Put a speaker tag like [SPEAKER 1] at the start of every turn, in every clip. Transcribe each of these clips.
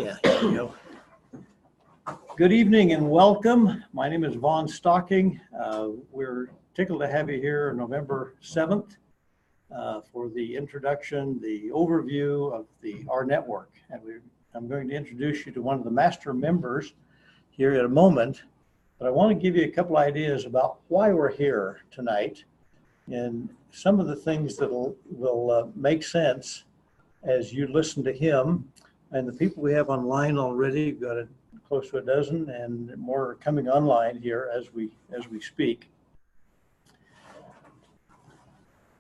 [SPEAKER 1] Yeah, here we go. Good evening and welcome. My name is Vaughn Stocking. We're tickled to have you here November 7th for the introduction, the overview of the rNetwork. And I'm going to introduce you to one of the master members here in a moment, but I want to give you a couple ideas about why we're here tonight and some of the things that will make sense as you listen to him. And the people we have online already, we've got close to a dozen and more are coming online here as we speak.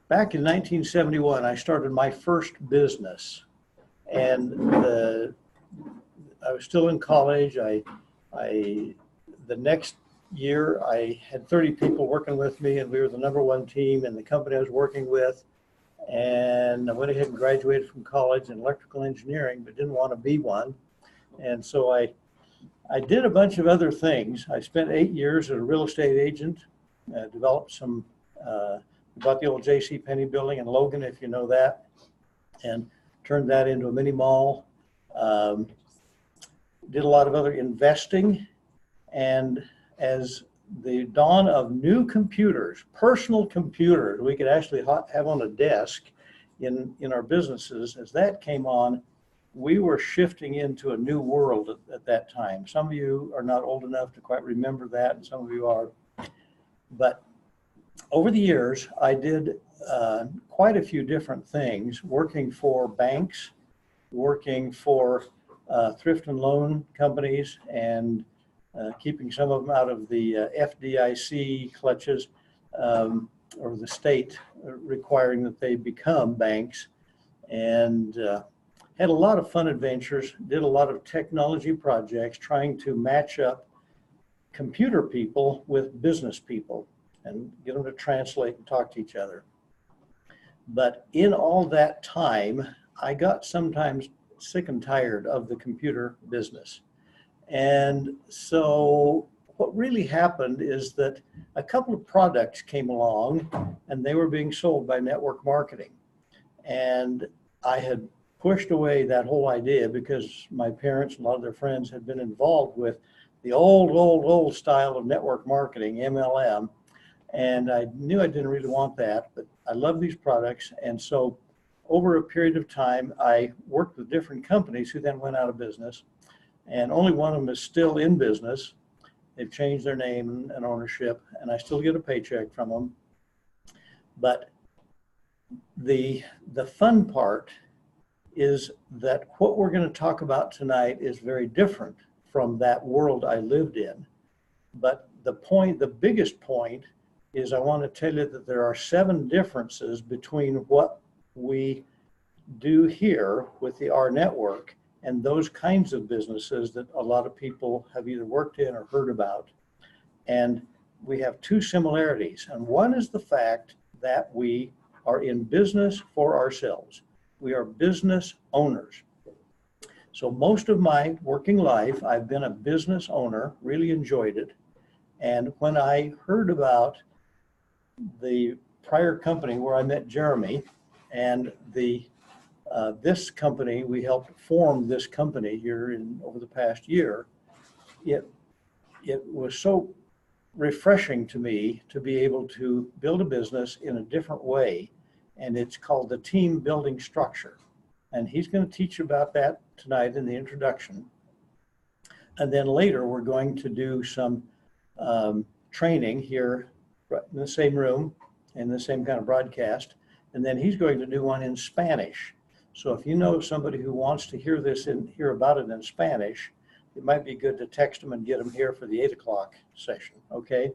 [SPEAKER 1] Back in 1971, I started my first business, and I was still in college. The next year, I had 30 people working with me, and we were the #1 team in the company I was working with. And I went ahead and graduated from college in electrical engineering, but didn't want to be one. And so I did a bunch of other things. I spent 8 years as a real estate agent, developed some, bought the old J.C. Penney building in Logan, if you know that, and turned that into a mini mall. Did a lot of other investing. And as the dawn of new computers, personal computers, we could actually have on a desk in our businesses, as that came on, we were shifting into a new world at that time. Some of you are not old enough to quite remember that, and some of you are. But over the years, I did quite a few different things, working for banks, working for thrift and loan companies, and keeping some of them out of the FDIC clutches, or the state requiring that they become banks, and had a lot of fun adventures, did a lot of technology projects trying to match up computer people with business people and get them to translate and talk to each other. But in all that time, I got sometimes sick and tired of the computer business. And so what really happened is that a couple of products came along and they were being sold by network marketing. And I had pushed away that whole idea because my parents and a lot of their friends had been involved with the old style of network marketing, MLM. And I knew I didn't really want that, but I love these products. And so over a period of time, I worked with different companies who then went out of business. And only one of them is still in business. They've changed their name and ownership, and I still get a paycheck from them. But the fun part is that what we're going to talk about tonight is very different from that world I lived in. But the biggest point is I want to tell you that there are 7 differences between what we do here with the rNetwork and those kinds of businesses that a lot of people have either worked in or heard about. And we have 2 similarities. And one is the fact that we are in business for ourselves. We are business owners. So most of my working life, I've been a business owner, really enjoyed it. And when I heard about the prior company where I met Jermey and this company, we helped form this company here over the past year. It was so refreshing to me to be able to build a business in a different way, and it's called the team building structure. And he's going to teach you about that tonight in the introduction. And then later we're going to do some training here in the same room, in the same kind of broadcast, and then he's going to do one in Spanish. So if you know somebody who wants to hear about it in Spanish, it might be good to text them and get them here for the 8 o'clock session, okay?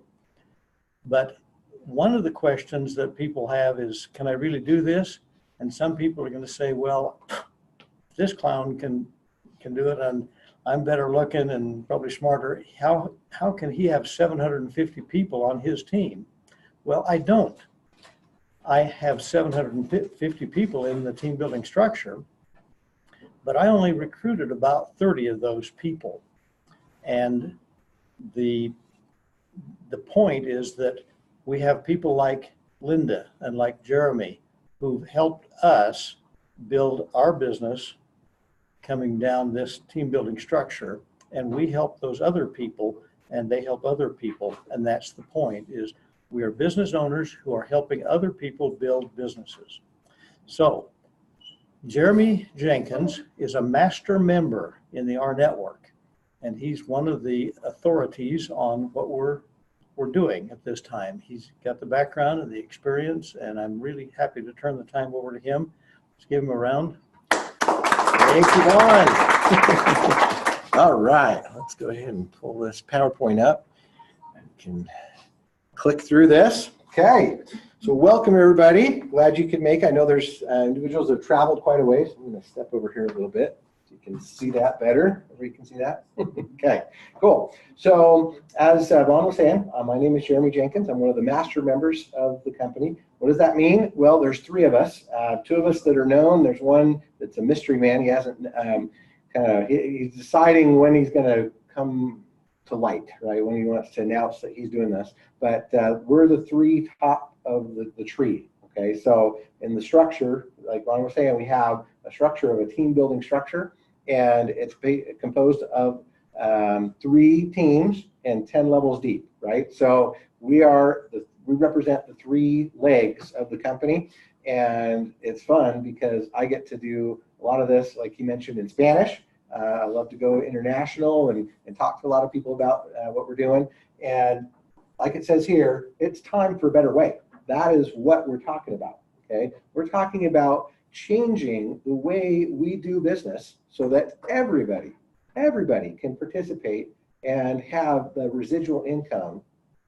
[SPEAKER 1] But one of the questions that people have is, can I really do this? And some people are going to say, well, this clown can do it, and I'm better looking and probably smarter. How can he have 750 people on his team? Well, I don't. I have 750 people in the team building structure, but I only recruited about 30 of those people. And the point is that we have people like Linda and like Jermey who've helped us build our business coming down this team building structure, and we help those other people and they help other people. And that's the point, is we are business owners who are helping other people build businesses. So Jermey Jenkins is a master member in the rNetwork, and he's one of the authorities on what we're doing at this time. He's got the background and the experience, and I'm really happy to turn the time over to him. Let's give him a round. Thank you, Don.
[SPEAKER 2] All right, let's go ahead and pull this PowerPoint up. I can click through this. Okay, so welcome everybody. Glad you could make it. I know there's individuals that have traveled quite a ways. I'm going to step over here a little bit so you can see that better. Everybody can see that? Okay, cool. So as Vaughn was saying, my name is Jermey Jenkins. I'm one of the master members of the company. What does that mean? Well, there's three of us. Two of us that are known. There's one that's a mystery man. He hasn't he's deciding when he's going to come to light, right? When he wants to announce that he's doing this. But we're the three top of the tree. Okay, so in the structure, like Ron was saying, we have a structure of a team building structure, and it's composed of 3 teams and 10 levels deep, right? So we represent the 3 legs of the company, and it's fun because I get to do a lot of this, like he mentioned, in Spanish. I love to go international and talk to a lot of people about what we're doing. And like it says here, it's time for a better way. That is what we're talking about, okay? We're talking about changing the way we do business so that everybody can participate and have the residual income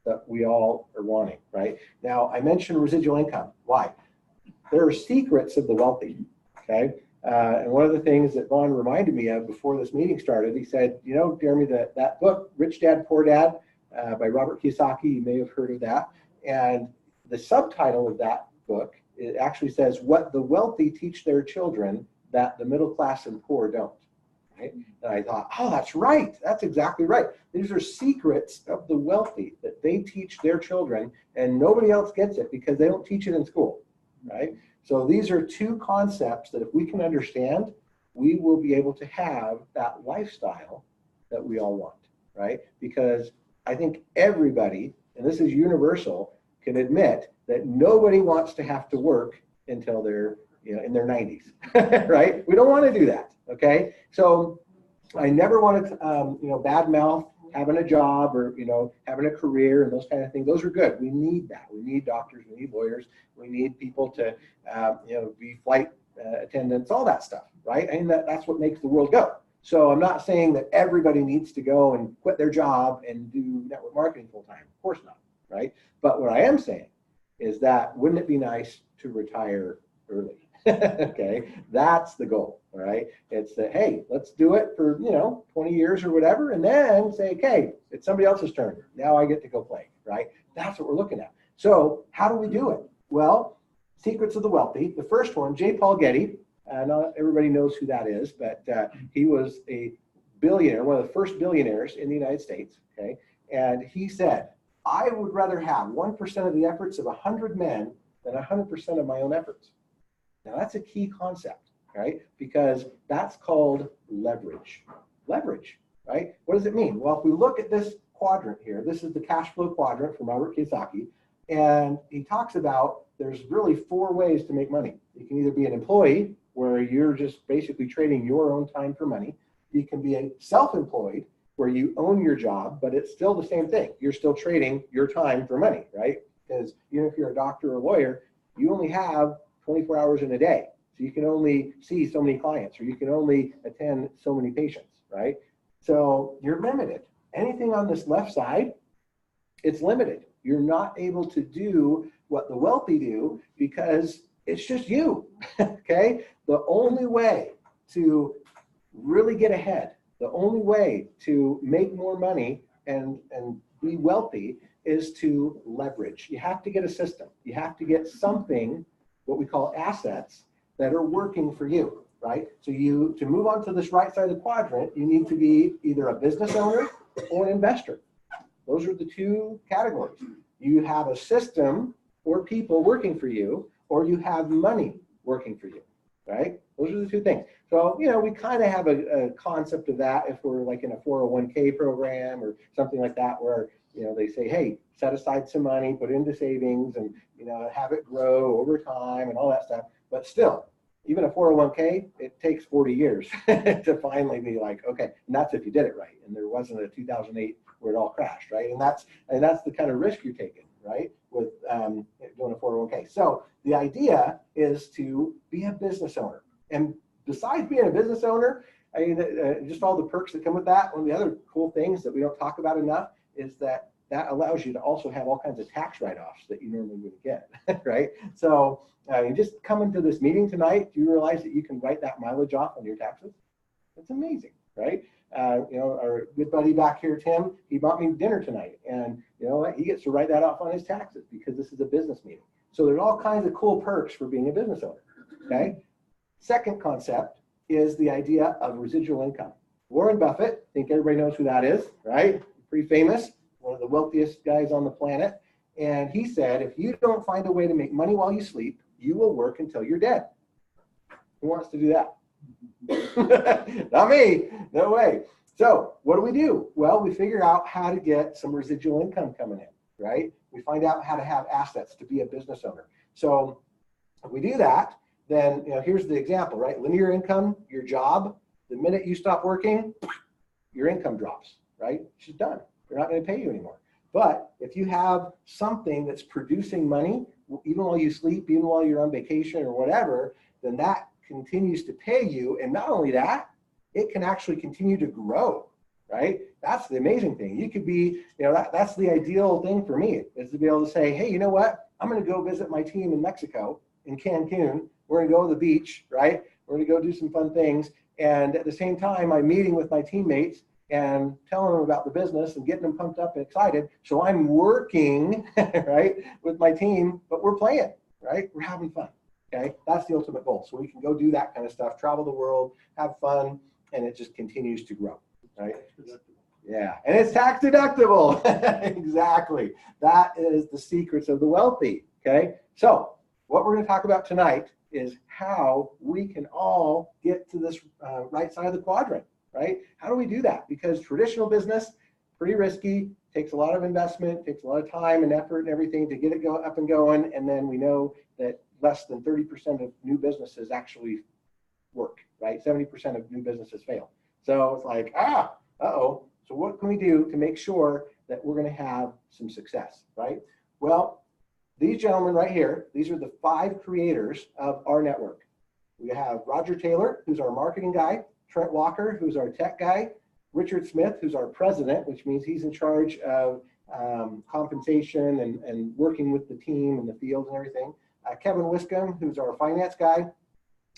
[SPEAKER 2] that we all are wanting, right? Now, I mentioned residual income. Why? There are secrets of the wealthy, okay? And one of the things that Vaughn reminded me of before this meeting started, he said, you know, Jeremy, that book, Rich Dad, Poor Dad, by Robert Kiyosaki, you may have heard of that. And the subtitle of that book, it actually says, what the wealthy teach their children that the middle class and poor don't. Right? And I thought, oh, that's right. That's exactly right. These are secrets of the wealthy that they teach their children, and nobody else gets it because they don't teach it in school, right? So these are 2 concepts that if we can understand, we will be able to have that lifestyle that we all want, right? Because I think everybody, and this is universal, can admit that nobody wants to have to work until they're, in their 90s, right? We don't want to do that, okay? So I never want to, badmouth having a job or, having a career and those kind of things. Those are good. We need that. We need doctors. We need lawyers. We need people to, be flight attendants, all that stuff, right? And that's what makes the world go. So I'm not saying that everybody needs to go and quit their job and do network marketing full time. Of course not, right? But what I am saying is that wouldn't it be nice to retire early? Okay, that's the goal, all right? It's that, hey, let's do it for, 20 years or whatever, and then say, okay, it's somebody else's turn. Now I get to go play, right? That's what we're looking at. So how do we do it? Well, secrets of the wealthy. The first one, J. Paul Getty, not everybody knows who that is, but he was a billionaire, one of the first billionaires in the United States, okay? And he said, I would rather have 1% of the efforts of 100 men than 100% of my own efforts. Now that's a key concept, right? Because that's called leverage. Leverage, right? What does it mean? Well, if we look at this quadrant here, this is the cash flow quadrant from Robert Kiyosaki, and he talks about there's really 4 ways to make money. You can either be an employee, where you're just basically trading your own time for money. You can be a self-employed, where you own your job, but it's still the same thing. You're still trading your time for money, right? Because even if you're a doctor or a lawyer, you only have 24 hours in a day. So you can only see so many clients, or you can only attend so many patients, right? So you're limited. Anything on this left side, it's limited. You're not able to do what the wealthy do because it's just you, okay? The only way to really get ahead, the only way to make more money and be wealthy is to leverage. You have to get a system. You have to get something, what we call assets, that are working for you, right? So to move on to this right side of the quadrant, you need to be either a business owner or an investor. Those are the 2 categories. You have a system or people working for you, or you have money working for you, right? Those are the two things. So, you know, we kind of have a concept of that if we're like in a 401k program or something like that, where, you know, they say, hey, set aside some money, put it into savings, and, you know, have it grow over time and all that stuff. But still, even a 401k, it takes 40 years to finally be like, okay, and that's if you did it right. And there wasn't a 2008 where it all crashed, right? And that's the kind of risk you're taking, right, with doing a 401k. So the idea is to be a business owner. And besides being a business owner, I mean, just all the perks that come with that, one of the other cool things that we don't talk about enough is that allows you to also have all kinds of tax write-offs that you normally wouldn't get, right? So you just coming to this meeting tonight, do you realize that you can write that mileage off on your taxes? That's amazing, right? You know, our good buddy back here, Tim, he bought me dinner tonight, and you know what? He gets to write that off on his taxes because this is a business meeting. So there's all kinds of cool perks for being a business owner, okay? Second concept is the idea of residual income. Warren Buffett, I think everybody knows who that is, right? Pretty famous, one of the wealthiest guys on the planet. And he said, if you don't find a way to make money while you sleep, you will work until you're dead. Who wants to do that? Not me, no way. So what do? Well, we figure out how to get some residual income coming in, right? We find out how to have assets to be a business owner. So if we do that, then, you know, here's the example, right? Linear income, your job, the minute you stop working, your income drops, right? It's just done. They're not going to pay you anymore. But if you have something that's producing money, even while you sleep, even while you're on vacation or whatever, then that continues to pay you. And not only that, it can actually continue to grow, right? That's the amazing thing. You could be, you know, that's the ideal thing for me, is to be able to say, hey, you know what? I'm going to go visit my team in Mexico, in Cancun. We're going to go to the beach, right? We're going to go do some fun things. And at the same time, I'm meeting with my teammates and telling them about the business and getting them pumped up and excited. So I'm working, right, with my team, but we're playing, right? We're having fun, okay? That's the ultimate goal. So we can go do that kind of stuff, travel the world, have fun, and it just continues to grow, right? Yeah, and it's tax deductible. Exactly. That is the secrets of the wealthy, okay? So what we're going to talk about tonight is how we can all get to this right side of the quadrant, right? How do we do that? Because traditional business, pretty risky, takes a lot of investment, takes a lot of time and effort and everything to get it up and going. And then we know that less than 30% of new businesses actually work, right? 70% of new businesses fail. So it's like, uh-oh. So what can we do to make sure that we're going to have some success, right? Well, these gentlemen right here, these are the 5 creators of rNetwork. We have Roger Taylor, who's our marketing guy, Trent Walker, who's our tech guy, Richard Smith, who's our president, which means he's in charge of compensation and working with the team in the field and everything. Kevin Wiscombe, who's our finance guy,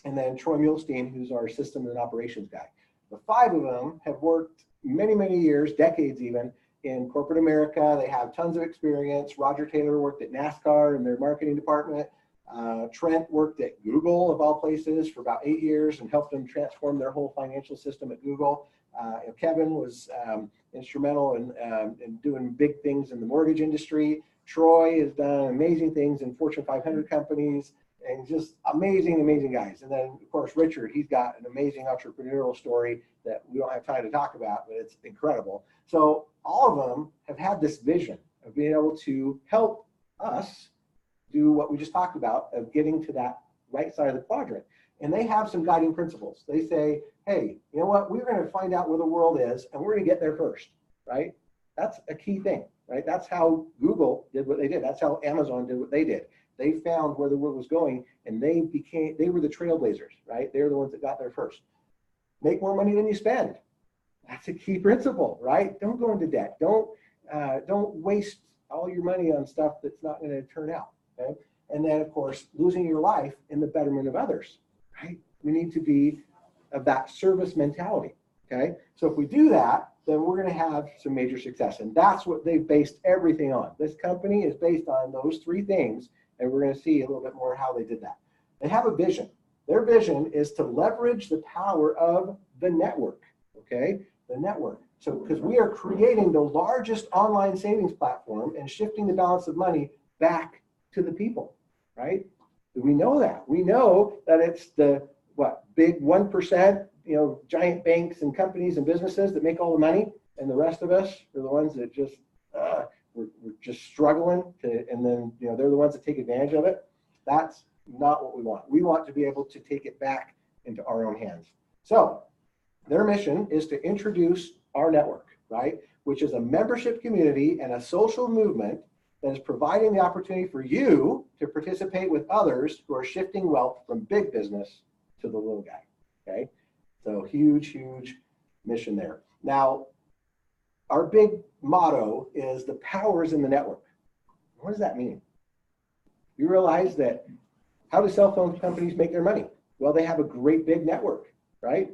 [SPEAKER 2] and then Troy Muhlstein, who's our system and operations guy. The 5 of them have worked many, many years, decades even, in corporate America. They have tons of experience. Roger Taylor worked at NASCAR in their marketing department. Trent worked at Google, of all places, for about 8 years and helped them transform their whole financial system at Google. Kevin was instrumental in doing big things in the mortgage industry. Troy has done amazing things in Fortune 500 companies, and just amazing, amazing guys. And then, of course, Richard, he's got an amazing entrepreneurial story that we don't have time to talk about, but it's incredible. So all of them have had this vision of being able to help us do what we just talked about, of getting to that right side of the quadrant. And they have some guiding principles. They say, hey, you know what? We're going to find out where the world is, and we're going to get there first, right? That's a key thing, right? That's how Google did what they did. That's how Amazon did what they did. They found where the world was going, and they were the trailblazers, right? They're the ones that got there first. Make more money than you spend. That's a key principle, right? Don't go into debt. Don't waste all your money on stuff that's not going to turn out, okay? And then, of course, losing your life in the betterment of others, right? We need to be of that service mentality, okay? So if we do that, then we're going to have some major success. And that's what they've based everything on. This company is based on those 3 things, and we're going to see a little bit more how they did that. They have a vision. Their vision is to leverage the power of the network, okay? The network. So because we are creating the largest online savings platform and shifting the balance of money back to the people, right? We know that. We know that it's the what, big 1%, giant banks and companies and businesses that make all the money, and the rest of us are the ones that just we're just struggling to, and then they're the ones that take advantage of it. That's not what we want. We want to be able to take it back into our own hands. So their mission is to introduce rNetwork, right, which is a membership community and a social movement that is providing the opportunity for you to participate with others who are shifting wealth from big business to the little guy. Okay, so huge mission there. Now, our big motto is the power is in the network. What does that mean? You realize that how do cell phone companies make their money? Well, they have a great big network, right?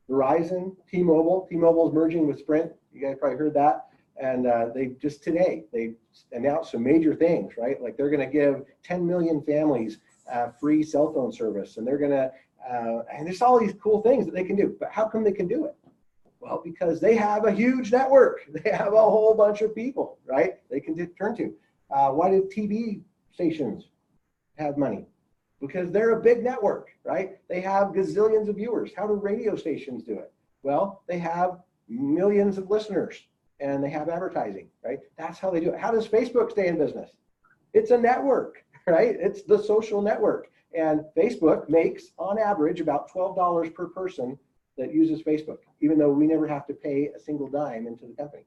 [SPEAKER 2] Verizon, T-Mobile is merging with Sprint. You guys probably heard that. And they just today, they announced some major things, right? Like they're going to give 10 million families free cell phone service. And they're going to, and there's all these cool things that they can do. But how come they can do it? Well, because they have a huge network. They have a whole bunch of people, right? They can turn to. Why did TV stations have money? Because they're a big network, right? They have gazillions of viewers. How do radio stations do it? Well, they have millions of listeners and they have advertising, right? That's how they do it. How does Facebook stay in business? It's a network, right? It's the social network. And Facebook makes, on average, about $12 per person that uses Facebook, even though we never have to pay a single dime into the company.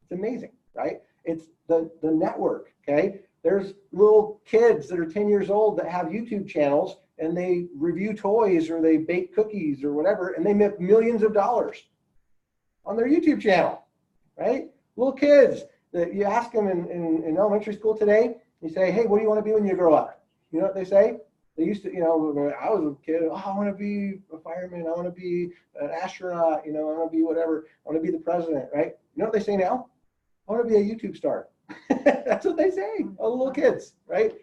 [SPEAKER 2] It's amazing, right? It's the network, okay? There's little kids that are 10 years old that have YouTube channels and they review toys or they bake cookies or whatever, and they make millions of dollars on their YouTube channel, right? Little kids that you ask them in elementary school today, you say, hey, what do you want to be when you grow up? You know what they say? They used to, when I was a kid, I want to be a fireman, I want to be an astronaut, I want to be whatever, I want to be the president, right? You know what they say now? I want to be a YouTube star. That's what they say, all the little kids, right?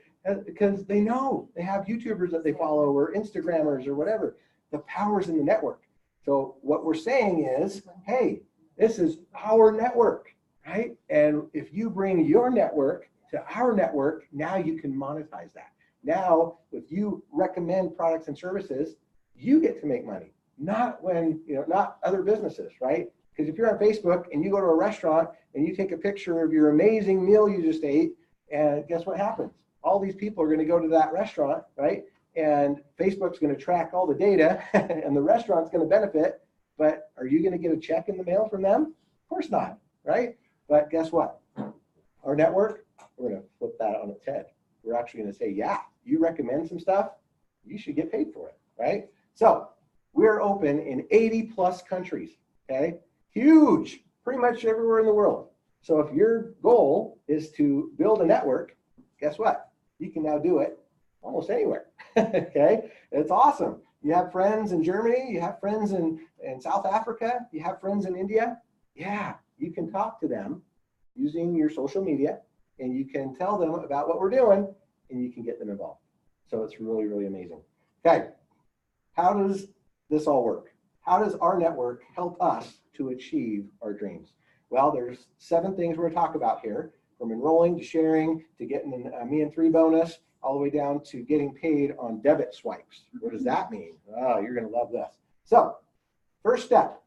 [SPEAKER 2] Because they know they have YouTubers that they follow or Instagrammers or whatever. The power's in the network. So what we're saying is, hey, this is our network, right? And if you bring your network to our network, now you can monetize that. Now, if you recommend products and services, you get to make money, not when, not other businesses, right? Because if you're on Facebook and you go to a restaurant and you take a picture of your amazing meal you just ate, and guess what happens? All these people are going to go to that restaurant, right? And Facebook's going to track all the data and the restaurant's going to benefit, but are you going to get a check in the mail from them? Of course not, right? But guess what? Our network, we're going to flip that on its head. We're actually going to say, yeah, you recommend some stuff, you should get paid for it, right? So we're open in 80 plus countries, okay? Huge, pretty much everywhere in the world. So if your goal is to build a network, guess what? You can now do it almost anywhere, okay? It's awesome. You have friends in Germany, you have friends in South Africa, you have friends in India. Yeah, you can talk to them using your social media and you can tell them about what we're doing and you can get them involved. So it's really, really amazing. Okay, how does this all work? How does our network help us to achieve our dreams? Well, there's 7 things we're going to talk about here, from enrolling to sharing to getting a Me and 3 bonus, all the way down to getting paid on debit swipes. What does that mean? Oh, you're going to love this. So first step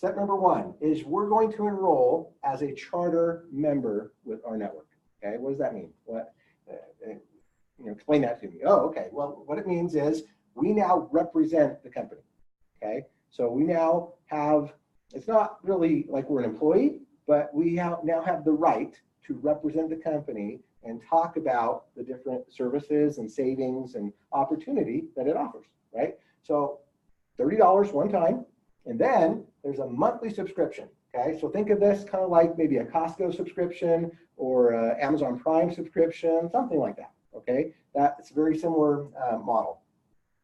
[SPEAKER 2] number 1 is we're going to enroll as a charter member with our network. Okay, what does that mean? What? Explain that to me. Oh, okay. Well, what it means is we now represent the company. Okay, so we now have, it's not really like we're an employee, but we now have the right to represent the company and talk about the different services and savings and opportunity that it offers, right? So $30 one time, and then there's a monthly subscription. Okay, so think of this kind of like maybe a Costco subscription or Amazon Prime subscription, something like that. Okay, that's a very similar model.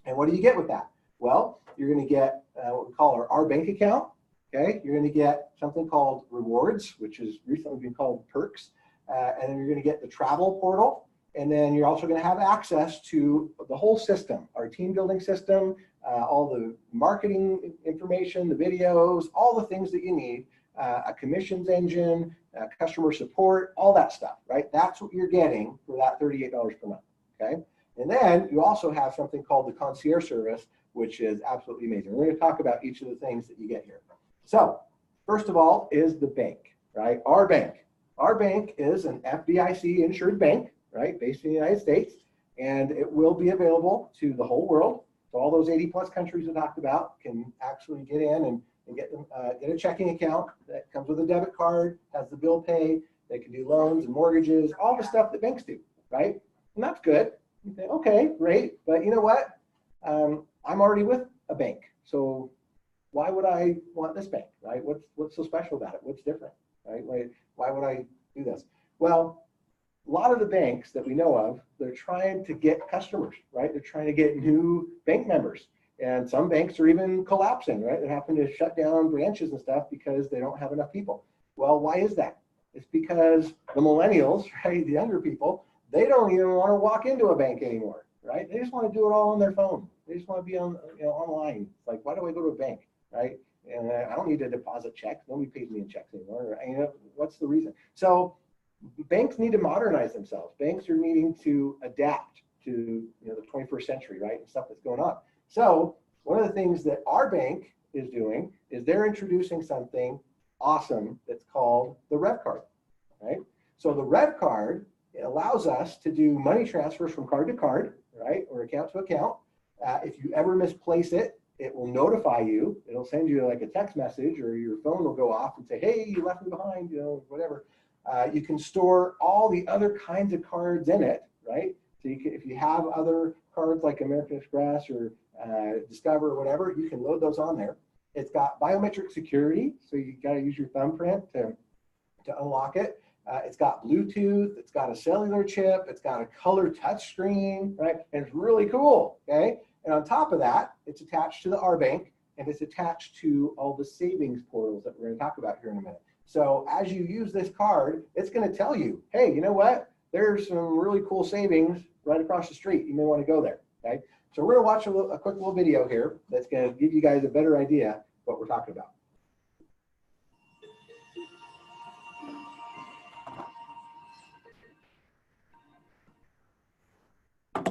[SPEAKER 2] And what do you get with that? Well, you're going to get what we call our bank account. Okay, you're going to get something called rewards, which has recently been called perks, and then you're going to get the travel portal, and then you're also going to have access to the whole system, our team building system, all the marketing information, the videos, all the things that you need, a commissions engine, customer support, all that stuff, right? That's what you're getting for that $38 per month, okay? And then you also have something called the concierge service, which is absolutely amazing. We're going to talk about each of the things that you get here. So first of all is the bank, right? Our bank. Our bank is an FDIC insured bank, right, based in the United States, and it will be available to the whole world. So all those 80 plus countries we talked about can actually get in and get a checking account that comes with a debit card, has the bill pay. They can do loans and mortgages, all the stuff that banks do, right? And that's good. You think, okay, great, but you know what? I'm already with a bank, so why would I want this bank, right? What's so special about it? What's different, right? Why would I do this? Well, a lot of the banks that we know of, they're trying to get customers, right? They're trying to get new bank members. And some banks are even collapsing, right? They're having to shut down branches and stuff because they don't have enough people. Well, why is that? It's because the millennials, right, the younger people, they don't even want to walk into a bank anymore, right? They just want to do it all on their phone. They just want to be on, online. It's like, why do I go to a bank, right? And I don't need to deposit checks. Nobody pays me in checks anymore. What's the reason? So banks need to modernize themselves. Banks are needing to adapt to the 21st century, right, and stuff that's going on. So one of the things that our bank is doing is they're introducing something awesome that's called the Rev Card, right? So the Rev Card, it allows us to do money transfers from card to card, right, or account to account. If you ever misplace it, it will notify you. It'll send you like a text message, or your phone will go off and say, hey, you left me behind, whatever. You can store all the other kinds of cards in it, right? So you can, if you have other cards like American Express or Discover or whatever, you can load those on there. It's got biometric security, so you got to use your thumbprint to unlock it. It's got Bluetooth, it's got a cellular chip, it's got a color touch screen, right? And it's really cool, okay? And on top of that, it's attached to the R Bank, and it's attached to all the savings portals that we're going to talk about here in a minute. So as you use this card, it's going to tell you, hey, you know what? There's some really cool savings right across the street. You may want to go there, okay? So we're going to watch a quick little video here that's going to give you guys a better idea what we're talking about.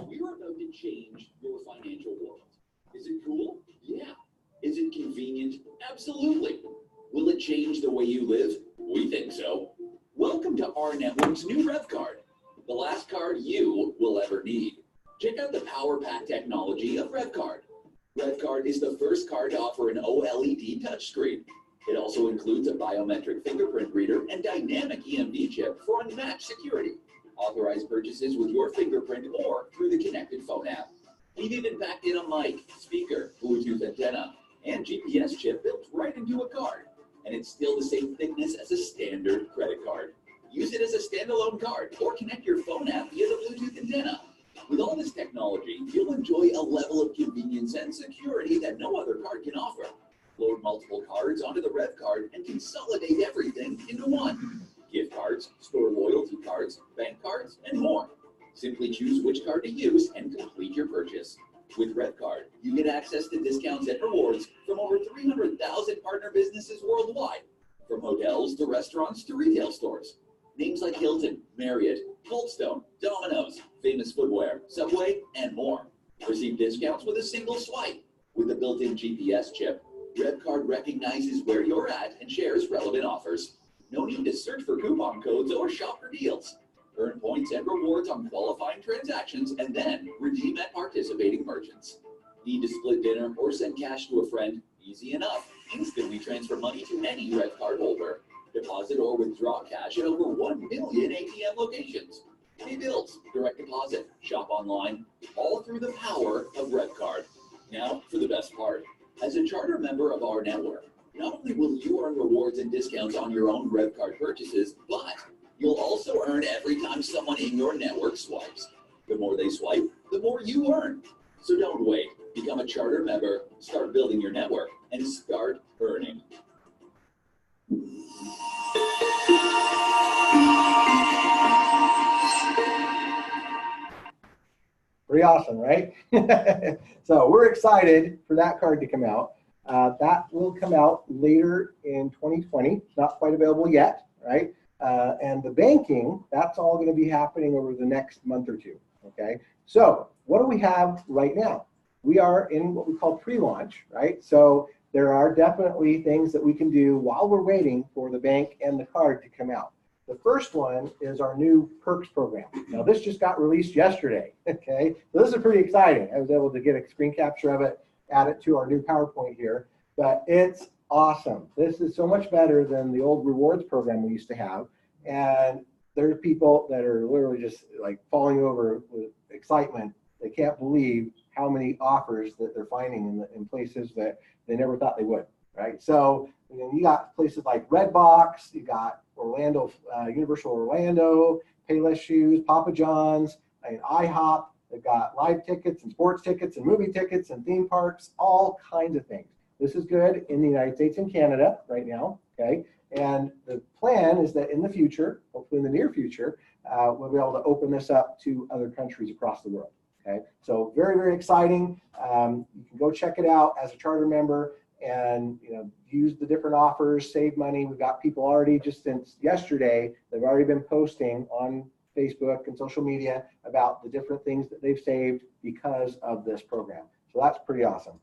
[SPEAKER 3] We're about to change your financial world. Is it cool? Yeah. Is it convenient? Absolutely. Will it change the way you live? We think so. Welcome to rNetwork's new Rev Card, the last card you will ever need. Check out the power pack technology of Rev Card. Rev Card is the first card to offer an OLED touchscreen. It also includes a biometric fingerprint reader and dynamic EMV chip for unmatched security. Authorize purchases with your fingerprint or through the connected phone app. We've even packed in a mic, speaker, Bluetooth antenna, and GPS chip built right into a card. And it's still the same thickness as a standard credit card. Use it as a standalone card or connect your phone app via the Bluetooth antenna. With all this technology, you'll enjoy a level of convenience and security that no other card can offer. Load multiple cards onto the Rev Card and consolidate everything into one. Gift cards, store loyalty cards, bank cards, and more. Simply choose which card to use and complete your purchase. With Rev Card, you get access to discounts and rewards from over 300,000 partner businesses worldwide, from hotels to restaurants to retail stores. Names like Hilton, Marriott, Coldstone, Domino's, Famous Footwear, Subway, and more. Receive discounts with a single swipe. With a built-in GPS chip, Rev Card recognizes where you're at and shares relevant offers. No need to search for coupon codes or shop for deals. Earn points and rewards on qualifying transactions and then redeem at participating merchants. Need to split dinner or send cash to a friend? Easy enough. Instantly transfer money to any Rev Card holder. Deposit or withdraw cash at over 1 million ATM locations. Pay bills, direct deposit, shop online, all through the power of Rev Card. Now for the best part. As a charter member of our network, not only will you earn rewards and discounts on your own Rev Card purchases, but you'll also earn every time someone in your network swipes. The more they swipe, the more you earn. So don't wait. Become a charter member, start building your network, and start earning.
[SPEAKER 2] Pretty awesome, right? So we're excited for that card to come out. That will come out later in 2020. It's not quite available yet, right? And the banking, that's all going to be happening over the next month or two, okay? So what do we have right now? we are in what we call pre-launch, right? So there are definitely things that we can do while we're waiting for the bank and the card to come out. The first one is our new perks program. Now this just got released yesterday, okay? So this is pretty exciting. I was able to get a screen capture of it, add it to our new PowerPoint here, but it's awesome. This is so much better than the old rewards program we used to have. And there are people that are literally just like falling over with excitement. They can't believe how many offers that they're finding in places that they never thought they would, right? So you got places like Redbox, you got Orlando, Universal Orlando, Payless Shoes, Papa John's, and IHOP. They've got live tickets and sports tickets and movie tickets and theme parks, all kinds of things. This is good in the United States and Canada right now, okay? And the plan is that in the future, hopefully in the near future, we'll be able to open this up to other countries across the world, okay? So very, very exciting. You can go check it out as a charter member and use the different offers, save money. We've got people already just since yesterday, they've already been posting on Facebook and social media about the different things that they've saved because of this program. So that's pretty awesome.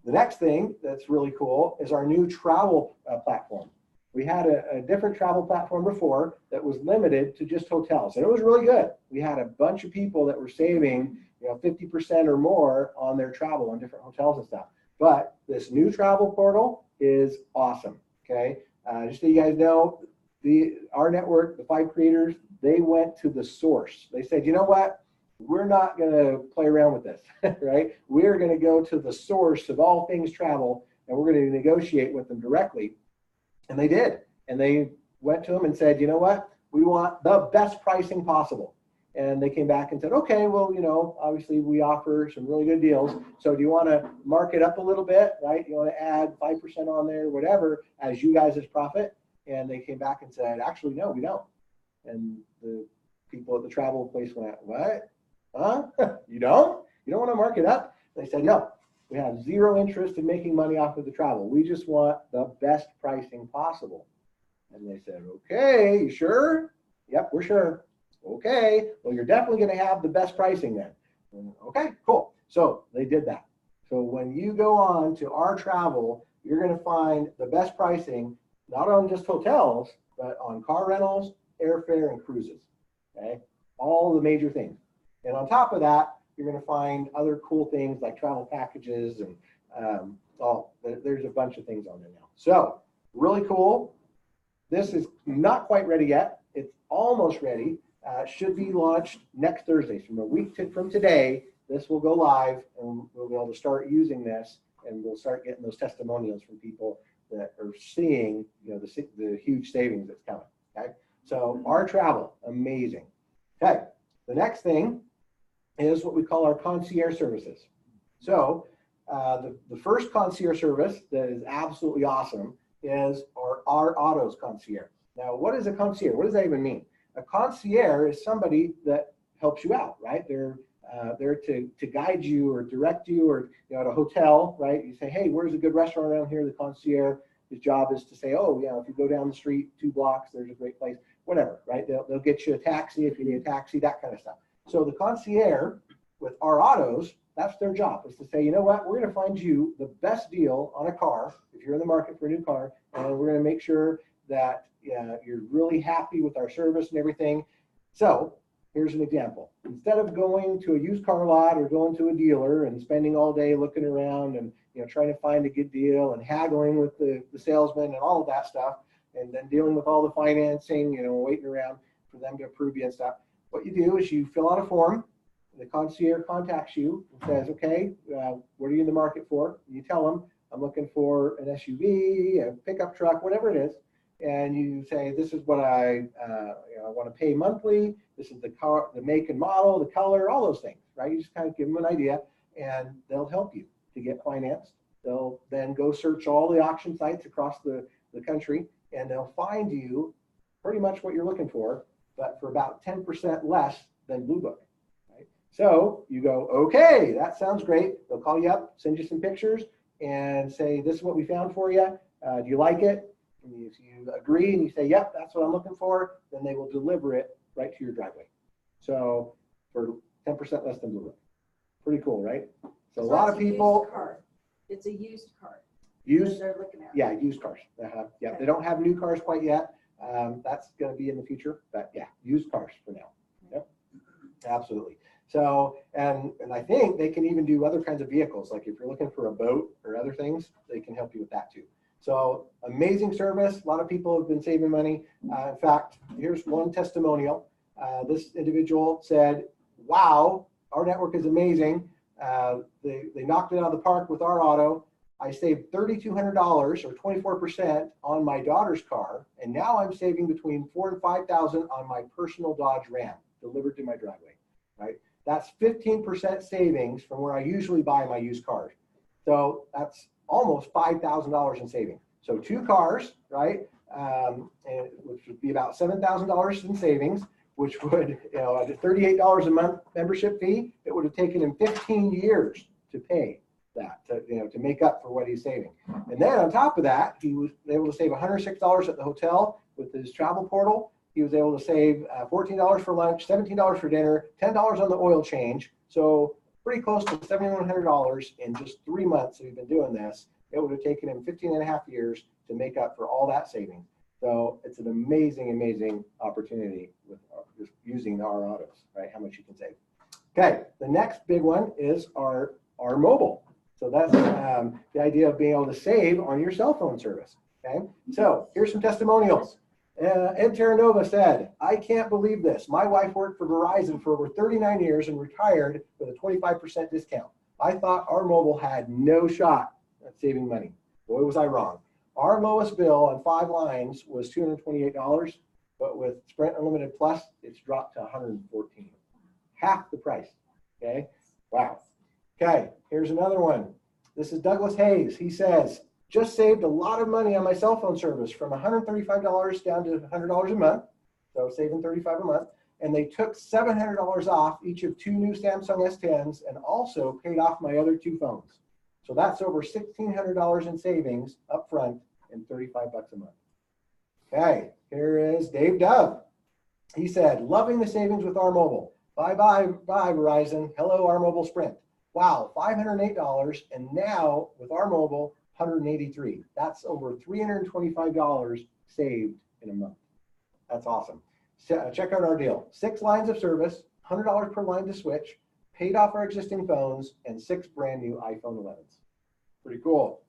[SPEAKER 2] The next thing that's really cool is our new travel platform. We had a different travel platform before that was limited to just hotels, and it was really good. We had a bunch of people that were saving 50% or more on their travel on different hotels and stuff. But this new travel portal is awesome, okay? Just so you guys know, rNetwork, the 5 creators, they went to the source. They said, you know what? We're not going to play around with this, right? We're going to go to the source of all things travel, and we're going to negotiate with them directly. And they did. And they went to them and said, you know what? We want the best pricing possible. And they came back and said, okay, well, obviously we offer some really good deals. So do you want to mark it up a little bit, right? You want to add 5% on there, whatever, as you guys' profit? And they came back and said, actually, no, we don't. And the people at the travel place went, what? Huh? You don't? You don't want to mark it up? They said, no, we have zero interest in making money off of the travel. We just want the best pricing possible. And they said, okay, you sure? Yep, we're sure. Okay, well, you're definitely going to have the best pricing then. And, okay, cool. So they did that. So when you go on to our travel, you're going to find the best pricing, not on just hotels, but on car rentals, airfare, and cruises. Okay, all the major things. And on top of that, you're going to find other cool things like travel packages and there's a bunch of things on there now. So really cool. This is not quite ready yet. It's almost ready. Should be launched next Thursday. From a week from today, this will go live, and we'll be able to start using this, and we'll start getting those testimonials from people that are seeing, the huge savings that's coming. Okay, so our travel, amazing. Okay, the next thing is what we call our concierge services. So the first concierge service that is absolutely awesome is our autos concierge. Now, what is a concierge? What does that even mean? A concierge is somebody that helps you out, right? They're there to guide you or direct you, or at a hotel, right? You say, hey, where's a good restaurant around here? The concierge, his job is to say, oh, if you go down the street 2 blocks, there's a great place, whatever, right? They'll get you a taxi if you need a taxi, that kind of stuff. So the concierge with our autos, that's their job, is to say, you know what, we're going to find you the best deal on a car if you're in the market for a new car, and we're going to make sure that you're really happy with our service and everything. So here's an example. Instead of going to a used car lot or going to a dealer and spending all day looking around and trying to find a good deal and haggling with the salesman and all of that stuff, and then dealing with all the financing, waiting around for them to approve you and stuff, what you do is you fill out a form. The concierge contacts you and says, okay, what are you in the market for? And you tell them, I'm looking for an SUV, a pickup truck, whatever it is. And you say, this is what I want to pay monthly. This is the car, the make and model, the color, all those things, right? You just kind of give them an idea, and they'll help you to get financed. They'll then go search all the auction sites across the country, and they'll find you pretty much what you're looking for, but for about 10% less than Blue Book, right? So you go, okay, that sounds great. They'll call you up, send you some pictures, and say, this is what we found for you. Do you like it? And if you agree and you say, yep, that's what I'm looking for, then they will deliver it right to your driveway. So for 10% less than Blue Book. Pretty cool, right? So a lot of people
[SPEAKER 4] It's a used car.
[SPEAKER 2] use,
[SPEAKER 4] They're looking at.
[SPEAKER 2] yeah, used cars. Yeah, they don't have new cars quite yet. That's going to be in the future, but yeah, used cars for now. Yep, absolutely. So, and I think they can even do other kinds of vehicles. Like if you're looking for a boat or other things, they can help you with that too. So amazing service. A lot of people have been saving money. In fact, here's one testimonial. This individual said, wow, our network is amazing. They knocked it out of the park with our auto. I saved $3,200 or 24% on my daughter's car. And now I'm saving between $4,000 and $5,000 on my personal Dodge Ram delivered to my driveway, right? That's 15% savings from where I usually buy my used cars. So that's almost $5,000 in savings. So 2 cars, right? And which would be about $7,000 in savings, which would, at a $38 a month membership fee, it would have taken him 15 years to pay that, to make up for what he's saving. And then on top of that, he was able to save $106 at the hotel with his travel portal. He was able to save $14 for lunch, $17 for dinner, $10 on the oil change. So pretty close to $7,100 in just 3 months that he's been doing this. It would have taken him 15 and a half years to make up for all that savings. So it's an amazing, amazing opportunity with just using our autos, right? How much you can save. Okay, the next big one is our mobile. So that's the idea of being able to save on your cell phone service. Okay, so here's some testimonials. Ed Terranova said, I can't believe this. My wife worked for Verizon for over 39 years and retired with a 25% discount. I thought our mobile had no shot at saving money. Boy, was I wrong. Our lowest bill on 5 lines was $228, but with Sprint Unlimited Plus, it's dropped to $114. Half the price, okay? Wow. Okay, here's another one. This is Douglas Hayes. He says, just saved a lot of money on my cell phone service from $135 down to $100 a month, so saving $35 a month, and they took $700 off each of 2 new Samsung S10s and also paid off my other 2 phones. So that's over $1,600 in savings up front and $35 a month. Okay, here is Dave Dove. He said, loving the savings with our mobile. Bye Verizon. Hello, our mobile Sprint. Wow, $508, and now with our mobile, $183. That's over $325 saved in a month. That's awesome. So, check out our deal. 6 lines of service, $100 per line to switch, paid off our existing phones, and 6 brand new iPhone 11s. Pretty cool.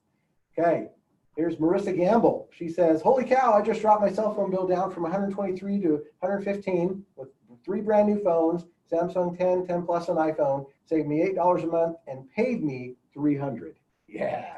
[SPEAKER 2] Okay, here's Marissa Gamble. She says, holy cow, I just dropped my cell phone bill down from $123 to $115 with 3 brand new phones, Samsung 10, 10 Plus, and iPhone, saved me $8 a month and paid me $300. Yeah.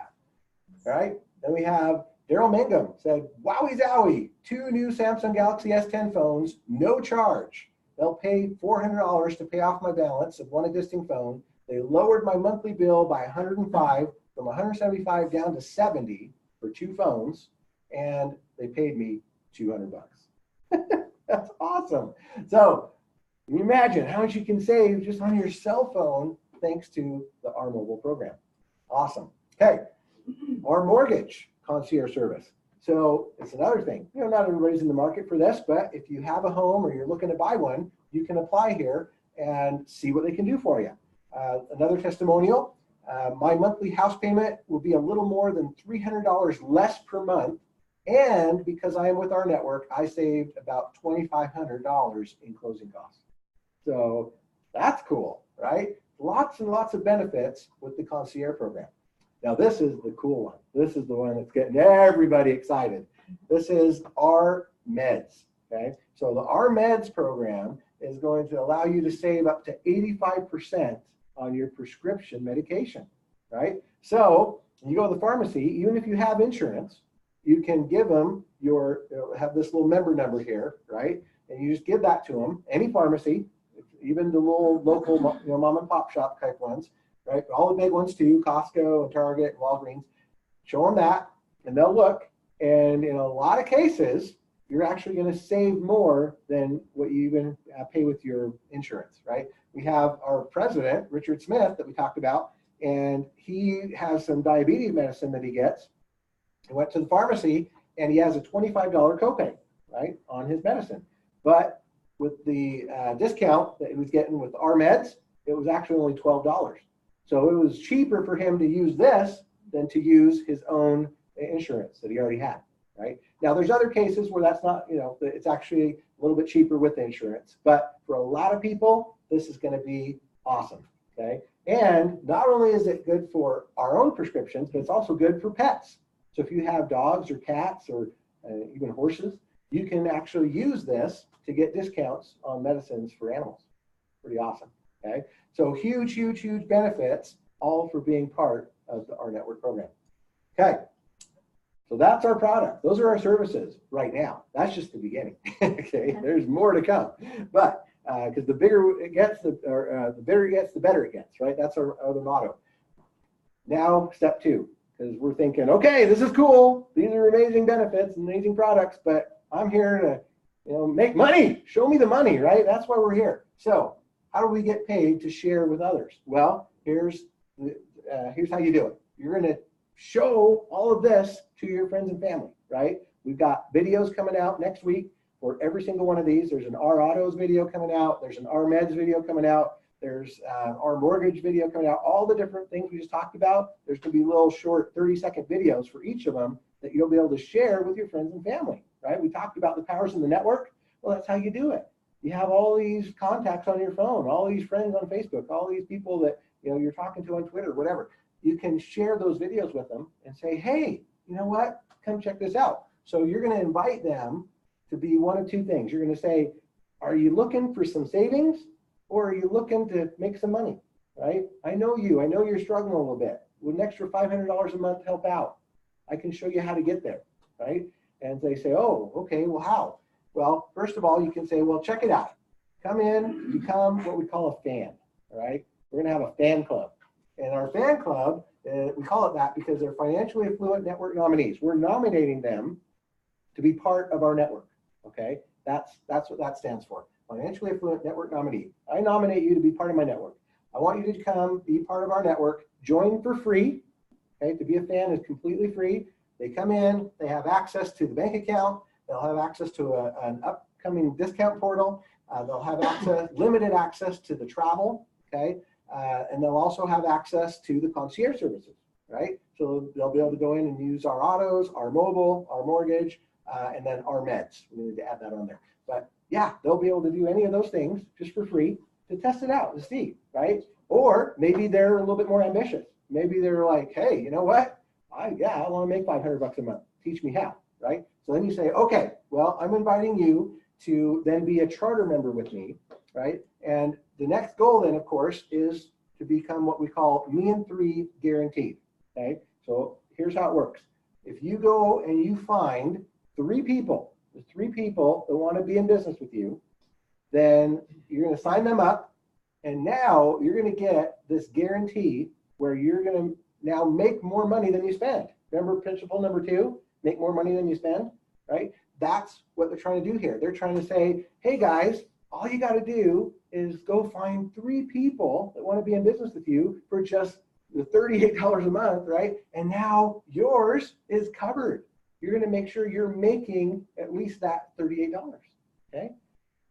[SPEAKER 2] All right. Then we have Daryl Mangum said, wowie zowie, 2 new Samsung Galaxy S10 phones, no charge. They'll pay $400 to pay off my balance of 1 existing phone. They lowered my monthly bill by $105 from $175 down to $70 for 2 phones, and they paid me $200. That's awesome. So can you imagine how much you can save just on your cell phone thanks to the Our Mobile program? Awesome. Okay, our mortgage concierge service. So it's another thing. Not everybody's in the market for this, but if you have a home or you're looking to buy one, you can apply here and see what they can do for you. Another testimonial, my monthly house payment will be a little more than $300 less per month. And because I am with our network, I saved about $2,500 in closing costs. So that's cool, right? Lots and lots of benefits with the concierge program. Now, this is the cool one. This is the one that's getting everybody excited. This is our meds, okay? So the our meds program is going to allow you to save up to 85% on your prescription medication, right? So you go to the pharmacy, even if you have insurance, you can give them have this little member number here, right? And you just give that to them, any pharmacy, even the little local mom and pop shop type ones, right? All the big ones too, Costco and Target and Walgreens. Show them that and they'll look. And in a lot of cases, you're actually going to save more than what you even pay with your insurance, right? We have our president, Richard Smith, that we talked about, and he has some diabetes medicine that he gets. He went to the pharmacy and he has a $25 copay, right, on his medicine. But with the discount that he was getting with our meds, it was actually only $12. So it was cheaper for him to use this than to use his own insurance that he already had, right? Now, there's other cases where that's not, it's actually a little bit cheaper with the insurance. But for a lot of people, this is going to be awesome, okay? And not only is it good for our own prescriptions, but it's also good for pets. So if you have dogs or cats or even horses, you can actually use this to get discounts on medicines for animals. Pretty awesome, okay? So huge, huge, huge benefits, all for being part of the rNetwork program. Okay, so that's our product. Those are our services right now. That's just the beginning, okay? There's more to come. But because the bigger it gets, the bigger it gets, the better it gets, right? That's our other motto. Now, step 2, because we're thinking, okay, this is cool. These are amazing benefits, amazing products, but I'm here to, make money. Show me the money, right? That's why we're here. So how do we get paid to share with others? Well, here's how you do it. You're going to show all of this to your friends and family, right? We've got videos coming out next week for every single one of these. There's an rAutos video coming out. There's an rMeds video coming out. There's our mortgage video coming out. All the different things we just talked about. There's going to be little short 30-second videos for each of them that you'll be able to share with your friends and family, right? We talked about the powers of the network. Well, that's how you do it. You have all these contacts on your phone, all these friends on Facebook, all these people that you're talking to on Twitter, whatever. You can share those videos with them and say, hey, you know what? Come check this out. So you're going to invite them to be one of two things. You're going to say, are you looking for some savings or are you looking to make some money, right? I know you're struggling a little bit. Would an extra $500 a month help out? I can show you how to get there, right? And they say, oh, okay, well, how? Well, first of all, you can say, well, check it out. Come in, become what we call a fan, all right? We're going to have a fan club. And our fan club, we call it that because they're financially affluent network nominees. We're nominating them to be part of our network, okay? That's what that stands for, financially affluent network nominee. I nominate you to be part of my network. I want you to come be part of our network, join for free, okay? To be a fan is completely free. They come in, they have access to the bank account, they'll have access to an upcoming discount portal, they'll have limited access to the travel, okay? And they'll also have access to the concierge services, right? So they'll be able to go in and use our autos, our mobile, our mortgage, and then our meds. We need to add that on there. But yeah, they'll be able to do any of those things just for free to test it out, to see, right? Or maybe they're a little bit more ambitious. Maybe they're like, hey, you know what? I want to make $500 a month. Teach me how, right? So then you say, okay, well, I'm inviting you to then be a charter member with me, right? And the next goal then, of course, is to become what we call me and 3 guaranteed, okay? So here's how it works. If you go and you find 3 people that want to be in business with you, then you're going to sign them up. And now you're going to get this guarantee where you're going to now make more money than you spend. Remember principle number 2, make more money than you spend, right? That's what they're trying to do here. They're trying to say, hey guys, all you got to do is go find 3 people that want to be in business with you for just the $38 a month, right? And now yours is covered. You're going to make sure you're making at least that $38, okay?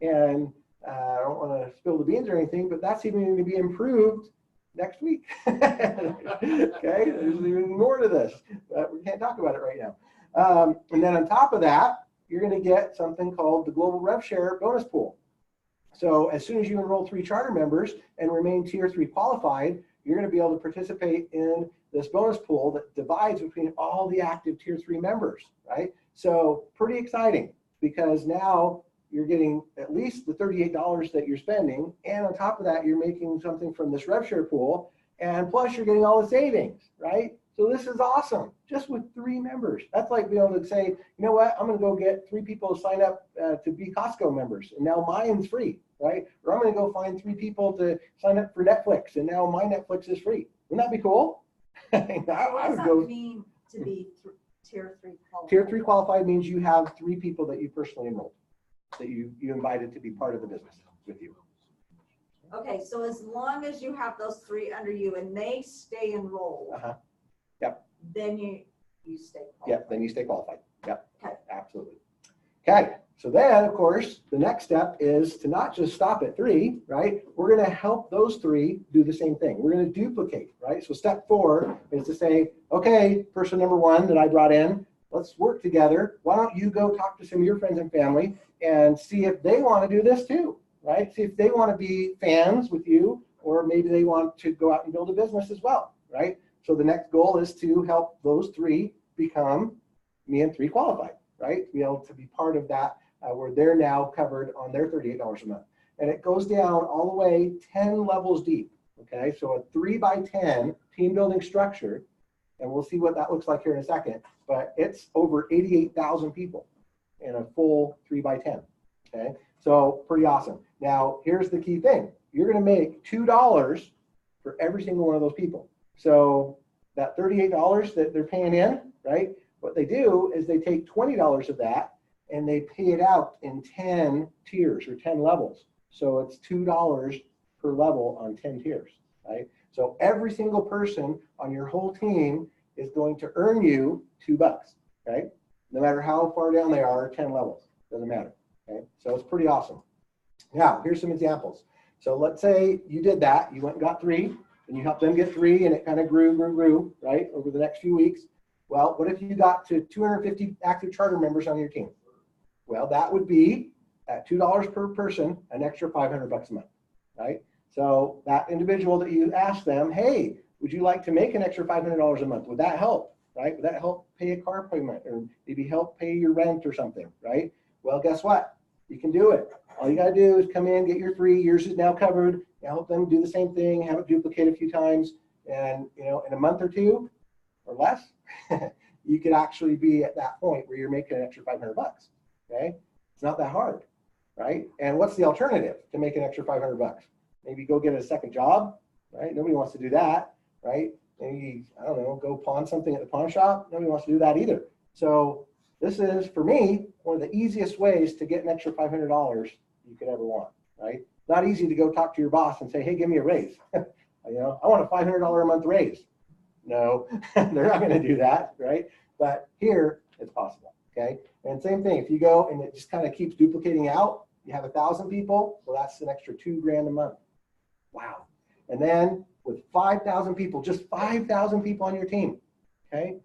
[SPEAKER 2] And I don't want to spill the beans or anything, but that's even going to be improved next week. Okay, there's even more to this, but we can't talk about it right now. And then on top of that, you're going to get something called the Global Rev Share Bonus Pool. So as soon as you enroll 3 charter members and remain Tier 3 qualified, you're going to be able to participate in this bonus pool that divides between all the active Tier 3 members, right? So pretty exciting because now you're getting at least the $38 that you're spending, and on top of that, you're making something from this rev share pool, and plus you're getting all the savings, right? So this is awesome, just with 3 members. That's like being able to say, you know what, I'm going to go get 3 people to sign up to be Costco members, and now mine's free, right? Or I'm going to go find 3 people to sign up for Netflix, and now my Netflix is free. Wouldn't that be cool?
[SPEAKER 4] What does that mean to be Tier 3 qualified?
[SPEAKER 2] Tier 3 qualified means you have 3 people that you personally enrolled, that you invited to be part of the business with you.
[SPEAKER 4] Okay, so as long as you have those 3 under you and they stay enrolled,
[SPEAKER 2] Yep.
[SPEAKER 4] then you stay qualified.
[SPEAKER 2] Yep, then you stay qualified. Yep,
[SPEAKER 4] Okay.
[SPEAKER 2] absolutely. Okay, So then, of course, the next step is to not just stop at 3, right? We're going to help those 3 do the same thing. We're going to duplicate, right? So step 4 is to say, okay, person number 1 that I brought in, let's work together. Why don't you go talk to some of your friends and family and see if they want to do this too, right? See if they want to be fans with you, or maybe they want to go out and build a business as well, right? So the next goal is to help those 3 become Me and 3 qualified, right? Be able to be part of that where they're now covered on their $38 a month. And it goes down all the way 10 levels deep, okay? So a 3x10 team building structure, and we'll see what that looks like here in a second, but it's over 88,000 people in a full 3x10, okay? So pretty awesome. Now, here's the key thing. You're gonna make $2 for every single one of those people. So that $38 that they're paying in, right? What they do is they take $20 of that and they pay it out in 10 tiers or 10 levels. So it's $2 per level on 10 tiers, right? So every single person on your whole team is going to earn you $2, right? No matter how far down they are, 10 levels, doesn't matter, okay? So it's pretty awesome. Now, here's some examples. So let's say you did that, you went and got 3, and you helped them get 3, and it kind of grew, right, over the next few weeks. Well, what if you got to 250 active charter members on your team? Well, that would be at $2 per person, an extra $500 a month, right? So that individual that you asked them, hey, would you like to make an extra $500 a month? Would that help, right? Would that help pay a car payment, or maybe help pay your rent or something, right? Well, guess what? You can do it. All you got to do is come in, get your 3. Yours is now covered. Help them do the same thing, have it duplicate a few times, and in a month or 2 or less, you could actually be at that point where you're making an extra $500. Okay, it's not that hard, right? And what's the alternative to make an extra $500? Maybe go get a second job, right? Nobody wants to do that, right? Maybe, I don't know, go pawn something at the pawn shop. Nobody wants to do that either. So this is, for me, one of the easiest ways to get an extra $500 you could ever want, right? Not easy to go talk to your boss and say, hey, give me a raise. I want a $500 a month raise. No, they're not going to do that, right? But here, it's possible, okay? And same thing, if you go and it just kind of keeps duplicating out, you have 1,000 people, well, that's an extra $2,000 a month. Wow. And then with 5,000 people, just 5,000 people on your team, okay?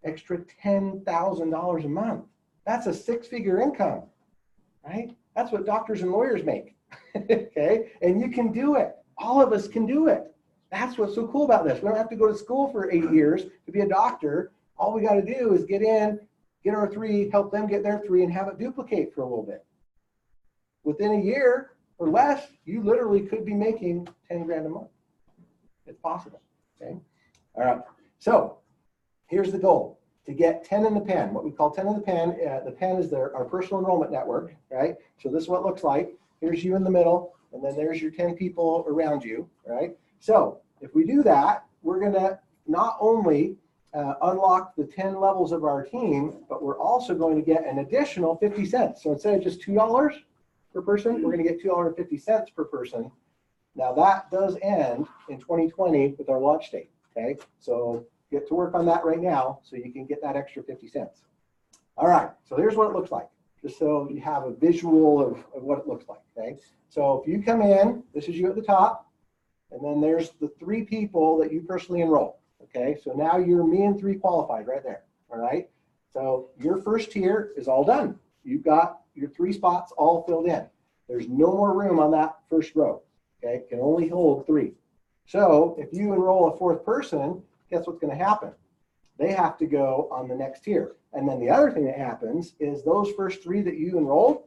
[SPEAKER 2] Extra $10,000 a month. That's a 6-figure income, right? That's what doctors and lawyers make, okay? And you can do it. All of us can do it. That's what's so cool about this. We don't have to go to school for 8 years to be a doctor. All we got to do is get in, get our 3, help them get their 3, and have it duplicate for a little bit. Within a year or less, you literally could be making $10,000 a month. It's possible, okay? All right, so here's the goal, to get 10 in the pen, what we call 10 in the pen. The pen is our personal enrollment network, right? So this is what it looks like. Here's you in the middle, and then there's your 10 people around you, right? So if we do that, we're gonna not only unlock the 10 levels of our team, but we're also going to get an additional 50 cents. So instead of just $2 per person, we're going to get $2.50 per person. Now that does end in 2020 with our launch date, okay? So get to work on that right now so you can get that extra 50 cents. All right, so here's what it looks like, just so you have a visual of what it looks like, okay? So if you come in, this is you at the top, and then there's the 3 people that you personally enroll. Okay, so now you're Me and 3 qualified right there, all right? So your first tier is all done. You've got your 3 spots all filled in. There's no more room on that first row, okay? It can only hold 3. So if you enroll a 4th person, guess what's gonna happen? They have to go on the next tier. And then the other thing that happens is those first 3 that you enrolled,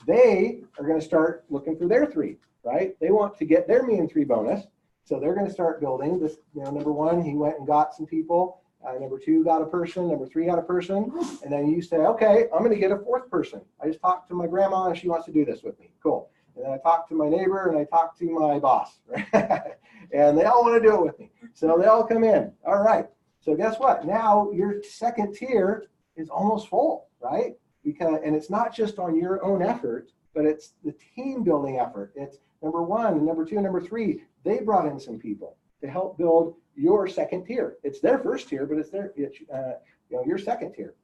[SPEAKER 2] they are gonna start looking for their 3, right? They want to get their Me and 3 bonus. So they're going to start building this. Number 1, he went and got some people. Number 2 got a person. Number 3 got a person. And then you say, okay, I'm going to get a 4th person. I just talked to my grandma and she wants to do this with me. Cool. And then I talked to my neighbor and I talked to my boss. Right? And they all want to do it with me. So they all come in. All right. So guess what? Now your 2nd tier is almost full, right? And it's not just on your own effort, but it's the team building effort. It's number 1 and number 2 and number 3. They brought in some people to help build your 2nd tier. It's their 1st tier, but it's your 2nd tier.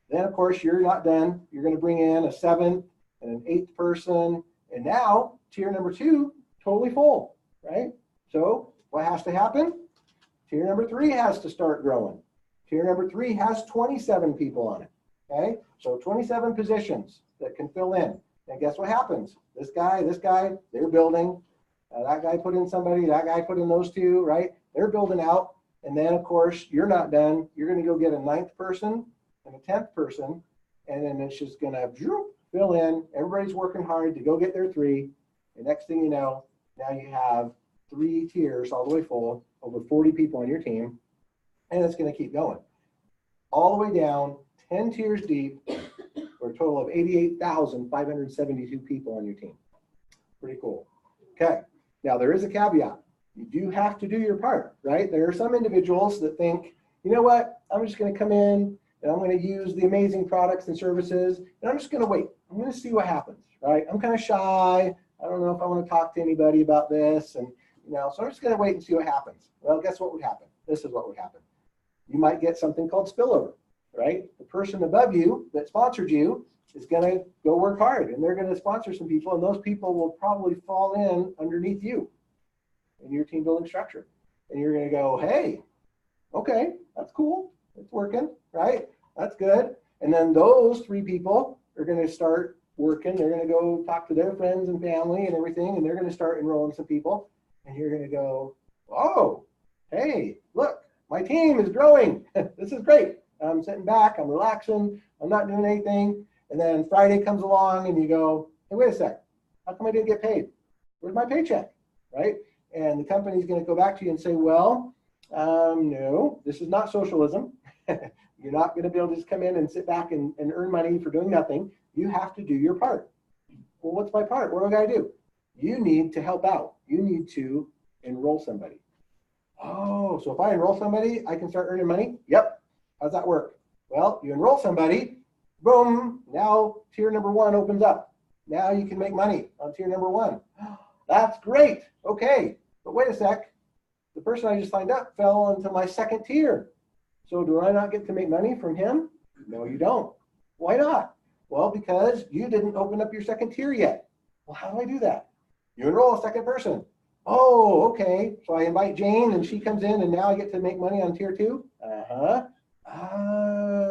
[SPEAKER 2] Then, of course, you're not done. You're going to bring in a 7th and an 8th person. And now tier number 2, totally full, right? So what has to happen? Tier number 3 has to start growing. Tier number 3 has 27 people on it, okay? So 27 positions that can fill in. And guess what happens? This guy, they're building. That guy put in somebody, that guy put in those 2, right? They're building out. And then, of course, you're not done. You're going to go get a 9th person and a 10th person. And then it's just going to fill in. Everybody's working hard to go get their 3. And next thing you know, now you have 3 tiers all the way full, over 40 people on your team. And it's going to keep going. All the way down, 10 tiers deep, for a total of 88,572 people on your team. Pretty cool. Okay. Now, there is a caveat. You do have to do your part, right? There are some individuals that think, you know what, I'm just going to come in and I'm going to use the amazing products and services, and I'm just going to wait. I'm going to see what happens, right? I'm kind of shy. I don't know if I want to talk to anybody about this, and so I'm just going to wait and see what happens. Well, guess what would happen? This is what would happen. You might get something called spillover, right? The person above you that sponsored you is going to go work hard, and they're going to sponsor some people, and those people will probably fall in underneath you in your team building structure. And you're going to go, hey, okay, that's cool. It's working, right? That's good. And then those 3 people are going to start working. They're going to go talk to their friends and family and everything, and they're going to start enrolling some people. And you're going to go, oh, hey, look, my team is growing. This is great. I'm sitting back. I'm relaxing. I'm not doing anything. And then Friday comes along and you go, hey, wait a sec. How come I didn't get paid? Where's my paycheck, right? And the company's going to go back to you and say, well, no, this is not socialism. You're not going to be able to just come in and sit back and earn money for doing nothing. You have to do your part. Well, what's my part? What do I got to do? You need to help out. You need to enroll somebody. Oh, so if I enroll somebody, I can start earning money? Yep. How's that work? Well, you enroll somebody, boom, now tier number 1 opens up. Now you can make money on tier number 1. That's great. Okay, but wait a sec. The person I just signed up fell into my 2nd tier. So do I not get to make money from him? No, you don't. Why not? Well, because you didn't open up your 2nd tier yet. Well, how do I do that? You enroll a 2nd person. Oh, okay. So I invite Jane and she comes in and now I get to make money on tier 2?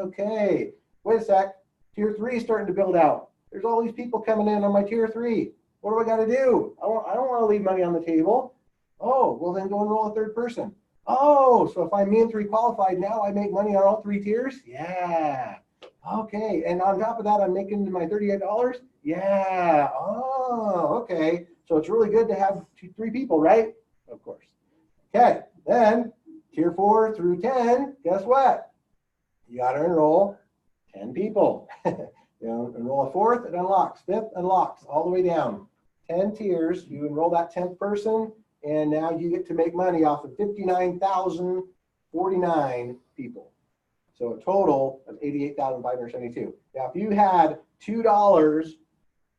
[SPEAKER 2] Okay. Wait a sec. Tier 3 is starting to build out. There's all these people coming in on my tier 3. What do I got to do? I don't want to leave money on the table. Oh, well then go enroll a 3rd person. Oh, so if I'm mean 3 qualified, now I make money on all 3 tiers? Yeah. Okay. And on top of that, I'm making my $38? Yeah. Oh, okay. So it's really good to have 3 people, right? Of course. Okay. Then tier 4 through 10, guess what? You got to enroll 10 people. Enroll a 4th, it unlocks. 5th unlocks all the way down. 10 tiers. You enroll that 10th person, and now you get to make money off of 59,049 people. So a total of 88,572. Now, if you had $2,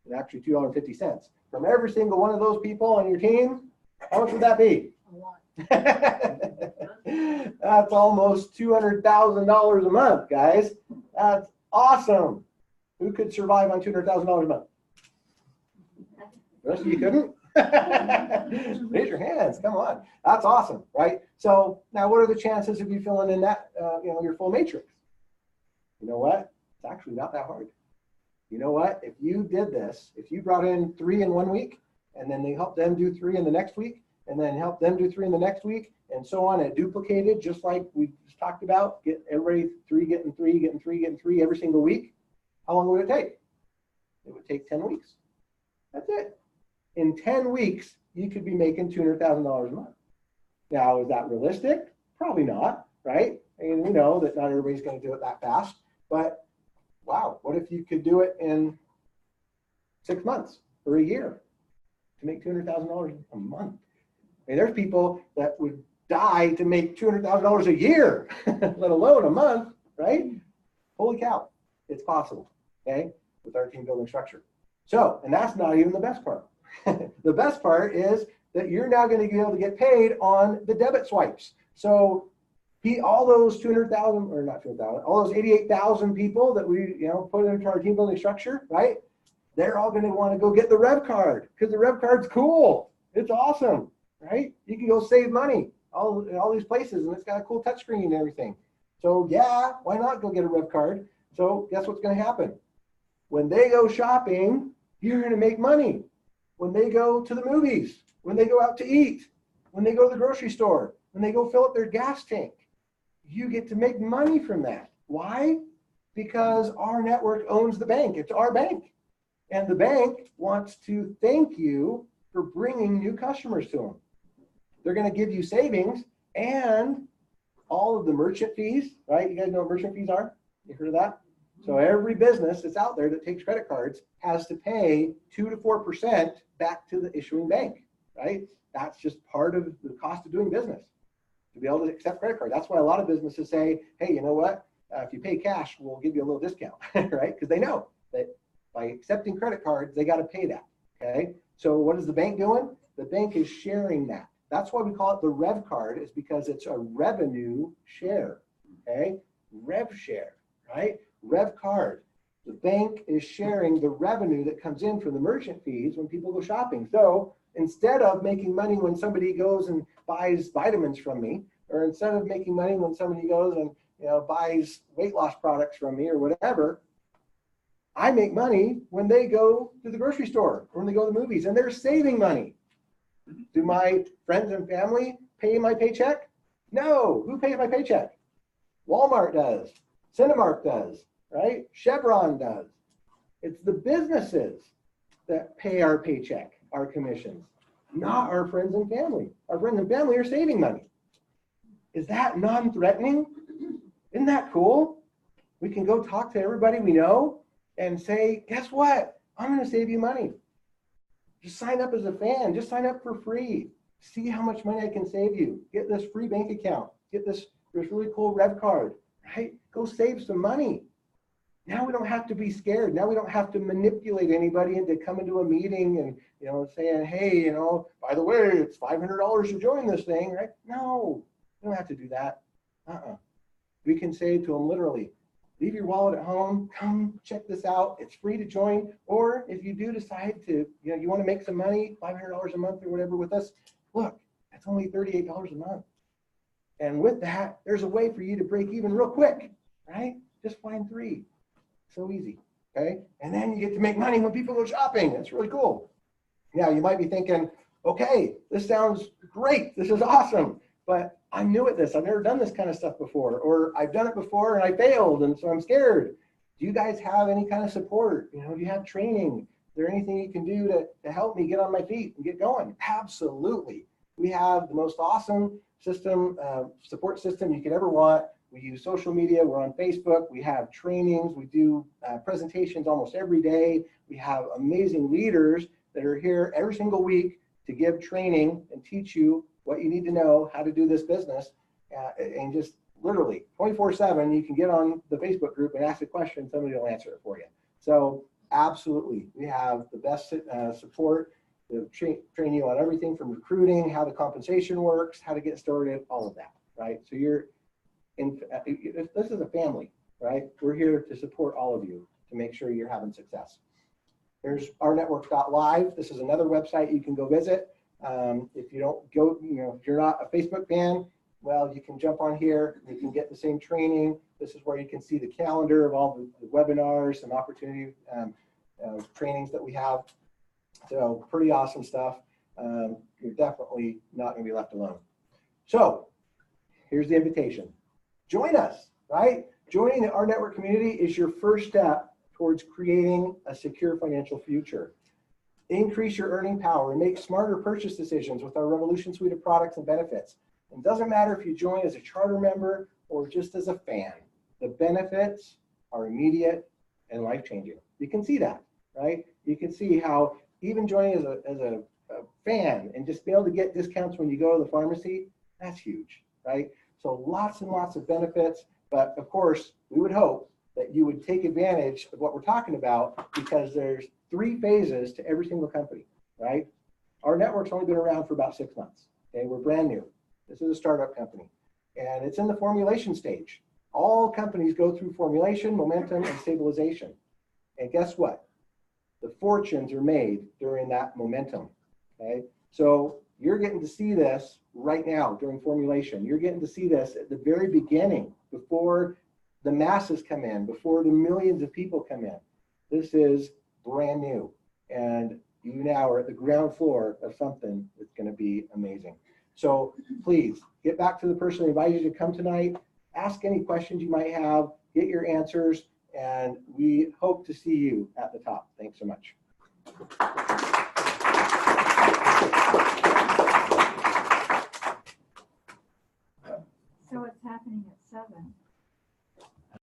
[SPEAKER 2] and actually $2.50 from every single one of those people on your team, how much would that be?
[SPEAKER 5] A lot.
[SPEAKER 2] That's almost $200,000 a month, guys. That's awesome. Who could survive on $200,000 a month? The rest of you couldn't? Raise your hands. Come on. That's awesome, right? So now what are the chances of you filling in that, your full matrix? You know what? It's actually not that hard. You know what? If you did this, if you brought in 3 in 1 week, and then they helped them do 3 in the next week, and then help them do 3 in the next week, and so on, it duplicated, just like we just talked about, get everybody 3, getting 3, getting 3, getting 3 every single week. How long would it take? It would take 10 weeks. That's it. In 10 weeks, you could be making $200,000 a month. Now, is that realistic? Probably not, right? And we know that not everybody's going to do it that fast, but wow, what if you could do it in 6 months or a year to make $200,000 a month? I mean, there's people that would die to make $200,000 a year, let alone a month, right? Holy cow, it's possible, okay, with our team building structure. So, and that's not even the best part. The best part is that you're now going to be able to get paid on the debit swipes. So all those 200,000, or not 200,000, all those 88,000 people that we, put into our team building structure, right? They're all going to want to go get the Rev card because the Rev card's cool. It's awesome, right? You can go save money in all these places, and it's got a cool touchscreen and everything. So yeah, why not go get a Rev card? So guess what's going to happen? When they go shopping, you're going to make money. When they go to the movies, when they go out to eat, when they go to the grocery store, when they go fill up their gas tank, you get to make money from that. Why? Because our network owns the bank. It's our bank. And the bank wants to thank you for bringing new customers to them. They're going to give you savings and all of the merchant fees, right? You guys know what merchant fees are? You heard of that? So every business that's out there that takes credit cards has to pay 2 to 4% back to the issuing bank, right? That's just part of the cost of doing business, to be able to accept credit card. That's why a lot of businesses say, hey, you know what? If you pay cash, we'll give you a little discount, right? Because they know that by accepting credit cards, they got to pay that, okay? So what is the bank doing? The bank is sharing that. That's why we call it the Rev card, is because it's a revenue share, okay? Rev share, right? Rev card. The bank is sharing the revenue that comes in from the merchant fees when people go shopping. So instead of making money when somebody goes and buys vitamins from me, or instead of making money when somebody goes and buys weight loss products from me or whatever, I make money when they go to the grocery store or when they go to the movies, and they're saving money. Do my friends and family pay my paycheck? No. Who pays my paycheck? Walmart does. Cinemark does, right? Chevron does. It's the businesses that pay our paycheck, our commissions, not our friends and family. Our friends and family are saving money. Is that non-threatening? Isn't that cool? We can go talk to everybody we know and say, guess what? I'm going to save you money. Just sign up as a fan. Just sign up for free. See how much money I can save you. Get this free bank account. Get this really cool Rev card, right? Go save some money. Now we don't have to be scared. Now we don't have to manipulate anybody into coming to a meeting and saying, hey, by the way, it's $500 to join this thing, right? No, we don't have to do that. We can say to them literally, leave your wallet at home, come check this out. It's free to join. Or if you do decide to, you want to make some money, $500 a month or whatever with us, look, that's only $38 a month. And with that, there's a way for you to break even real quick, right? Just find 3. So easy, okay? And then you get to make money when people go shopping. That's really cool. Now, you might be thinking, okay, this sounds great. This is awesome. But I'm new at this. I've never done this kind of stuff before. Or I've done it before and I failed, and so I'm scared. Do you guys have any kind of support? Do you have training? Is there anything you can do to help me get on my feet and get going? Absolutely. We have the most awesome system, support system you could ever want. We use social media. We're on Facebook. We have trainings. We do presentations almost every day. We have amazing leaders that are here every single week to give training and teach you what you need to know, how to do this business, and just literally 24/7, you can get on the Facebook group and ask a question, somebody will answer it for you. So absolutely, we have the best support to train you on everything from recruiting, how the compensation works, how to get started, all of that, right? So this is a family, right? We're here to support all of you to make sure you're having success. There's rNetwork.live. This is another website you can go visit. If you don't go, if you're not a Facebook fan, well, you can jump on here. You can get the same training. This is where you can see the calendar of all the webinars and opportunity trainings that we have. So pretty awesome stuff. You're definitely not going to be left alone. So here's the invitation. Join us, right? Joining the rNetwork community is your first step towards creating a secure financial future. Increase your earning power and make smarter purchase decisions with our Revolution suite of products and benefits. It doesn't matter if you join as a charter member or just as a fan. The benefits are immediate and life-changing. You can see that, right? You can see how even joining as a fan and just be able to get discounts when you go to the pharmacy, that's huge, right? So lots and lots of benefits, but of course, we would hope that you would take advantage of what we're talking about, because there's 3 phases to every single company, right? Our network's only been around for about 6 months, okay? We're brand new. This is a startup company. and it's in the formulation stage. All companies go through formulation, momentum, and stabilization. And guess what? The fortunes are made during that momentum, okay? So you're getting to see this right now during formulation. You're getting to see this at the very beginning, before the masses come in, before the millions of people come in. This is brand new. And you now are at the ground floor of something that's going to be amazing. So please get back to the person who invited you to come tonight. Ask any questions you might have, get your answers, and we hope to see you at the top. Thanks so much.